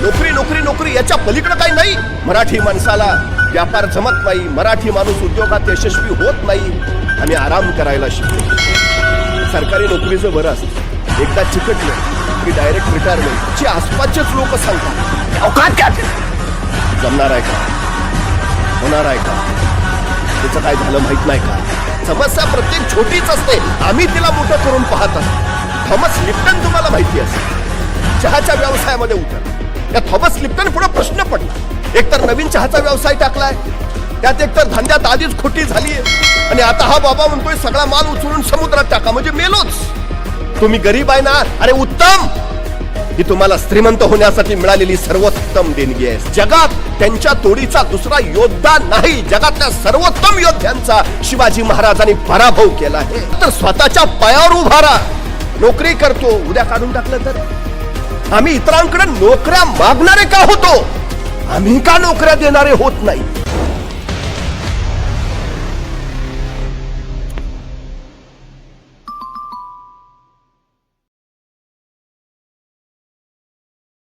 नोकरी नोकरी नोकरी याच्या पलीकडे काही नाही. मराठी माणसाला व्यापार जमत नाही, मराठी माणूस उद्योगात यशस्वी होत नाही. आम्ही आराम करायला शिकलो. सरकारी नोकरीचं बरं असतं, एकदा चिकटलं की डायरेक्ट रिटायरमेंट. ची आसपासचेच लोक सांगतात अवकात क्या जमणार आहे का, होणार आहे का, त्याचं काय झालं माहित नाही का. समस्या प्रत्येक छोटीच असते, आम्ही तिला मोठं करून पाहत असतो. थॉमस लिप्टन तुम्हाला माहिती असेल, चहाच्या व्यवसायामध्ये उतर. या थॉमस लिप्टन पुढे प्रश्न पडला. एकतर नवीन चहाचा व्यवसाय टाकलाय, त्यात एकतर धंद्यात आधीच खोटी झालीये, आणि आता हा बाबा म्हणतोय सगळा माल उचलून समुद्रात टाका, म्हणजे मेलोच. तुम्ही गरीब आहे ना, अरे उत्तम, ही तुम्हाला श्रीमंत होण्यासाठी मिळालेली सर्वोत्तम देणगी आहे. जगात त्यांच्या तोडीचा दुसरा योद्धा नाही. जगातल्या सर्वोत्तम योद्ध्यांचा शिवाजी महाराजांनी पराभव केला आहे. तर स्वतःच्या पायावर उभा राहा. नोकरी करतो, उद्या काढून टाकलं तर. आम्ही इतरांकडे नोकऱ्या मागणारे का होतो, आम्ही का नोकऱ्या देणारे होत नाही.